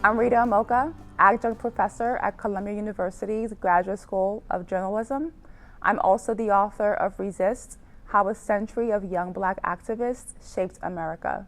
I'm Rita Omokha, adjunct professor at Columbia University's Graduate School of Journalism. I'm also the author of Resist: How a Century of Young Black Activists Shaped America.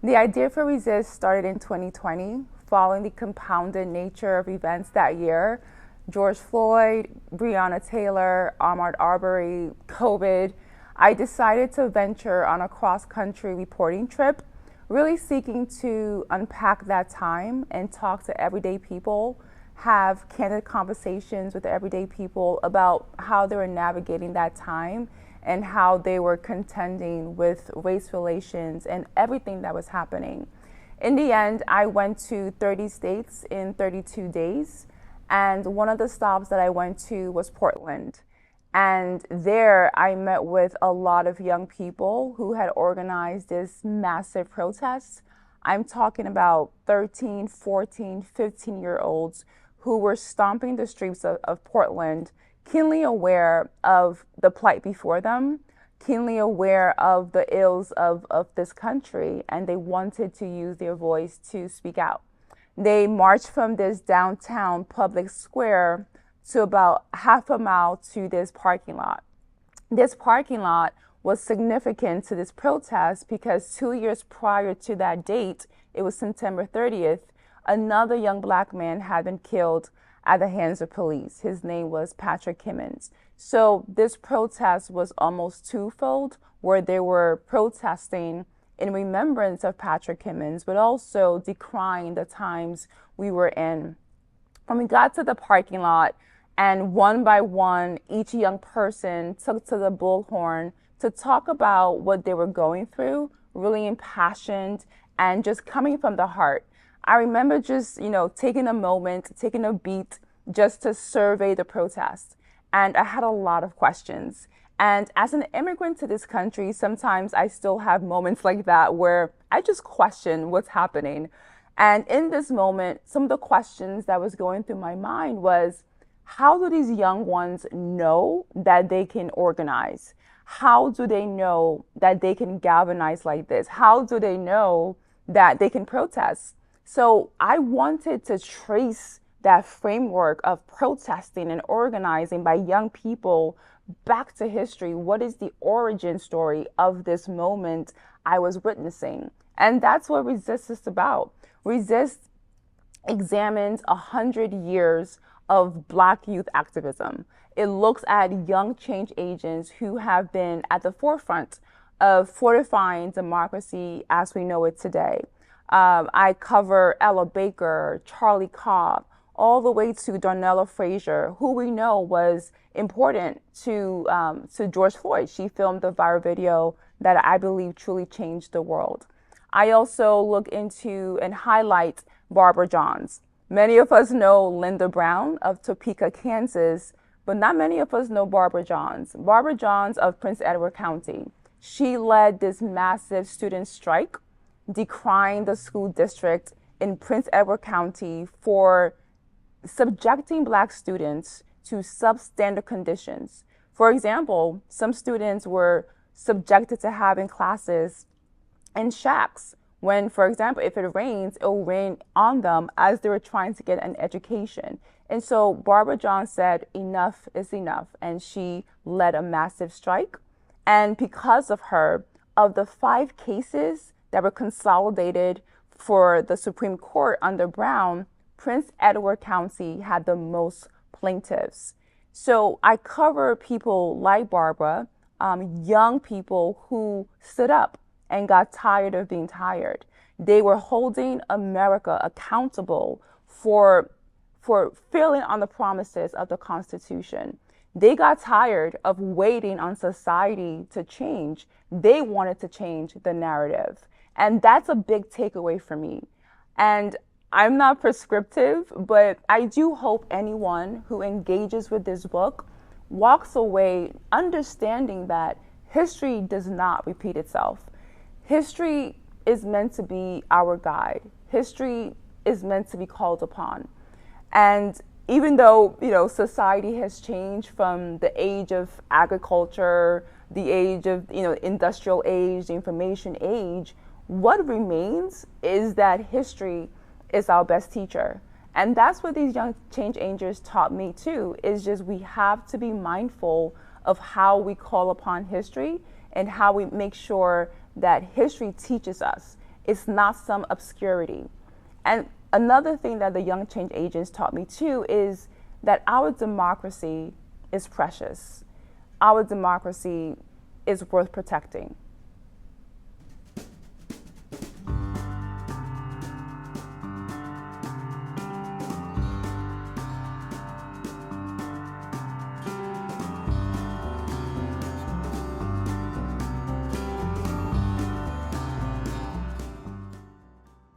The idea for Resist started in 2020, following the compounded nature of events that year. George Floyd, Breonna Taylor, Ahmaud Arbery, COVID. I decided to venture on a cross-country reporting trip, really seeking to unpack that time and talk to everyday people, have candid conversations with everyday people about how they were navigating that time and how they were contending with race relations and everything that was happening. In the end, I went to 30 states in 32 days, and one of the stops that I went to was Portland. And there I met with a lot of young people who had organized this massive protest. I'm talking about 13, 14, 15-year-olds who were stomping the streets of Portland, keenly aware of the plight before them, keenly aware of the ills of this country, and they wanted to use their voice to speak out. They marched from this downtown public square to about half a mile to this parking lot. This parking lot was significant to this protest because 2 years prior to that date, it was September 30th, another young black man had been killed at the hands of police. His name was Patrick Kimmons. So this protest was almost twofold, where they were protesting in remembrance of Patrick Kimmons, but also decrying the times we were in. When we got to the parking lot, and one by one, each young person took to the bullhorn to talk about what they were going through, really impassioned and just coming from the heart. I remember just, taking a moment, taking a beat just to survey the protest. And I had a lot of questions. And as an immigrant to this country, sometimes I still have moments like that where I just question what's happening. And in this moment, some of the questions that was going through my mind was, how do these young ones know that they can organize? How do they know that they can galvanize like this? How do they know that they can protest? So I wanted to trace that framework of protesting and organizing by young people back to history. What is the origin story of this moment I was witnessing? And that's what Resist is about. Resist examines 100 years of Black youth activism. It looks at young change agents who have been at the forefront of fortifying democracy as we know it today. I cover Ella Baker, Charlie Cobb, all the way to Darnella Frazier, who we know was important to George Floyd. She filmed the viral video that I believe truly changed the world. I also look into and highlight Barbara Johns. Many of us know Linda Brown of Topeka, Kansas, but not many of us know Barbara Johns. Barbara Johns of Prince Edward County. She led this massive student strike, decrying the school district in Prince Edward County for subjecting Black students to substandard conditions. For example, some students were subjected to having classes in shacks when, for example, if it rains, it will rain on them as they were trying to get an education. And so Barbara Johns said, enough is enough. And she led a massive strike. And because of her, of the 5 cases that were consolidated for the Supreme Court under Brown, Prince Edward County had the most plaintiffs. So I cover people like Barbara, young people who stood up and got tired of being tired. They were holding America accountable for failing on the promises of the Constitution. They got tired of waiting on society to change. They wanted to change the narrative. And that's a big takeaway for me. And I'm not prescriptive, but I do hope anyone who engages with this book walks away understanding that history does not repeat itself. History is meant to be our guide. History is meant to be called upon. And even though, society has changed from the age of agriculture, the age of, industrial age, the information age, what remains is that history is our best teacher. And that's what these young change agents taught me too, is just we have to be mindful of how we call upon history and how we make sure that history teaches us. It's not some obscurity. And another thing that the young change agents taught me too is that our democracy is precious. Our democracy is worth protecting.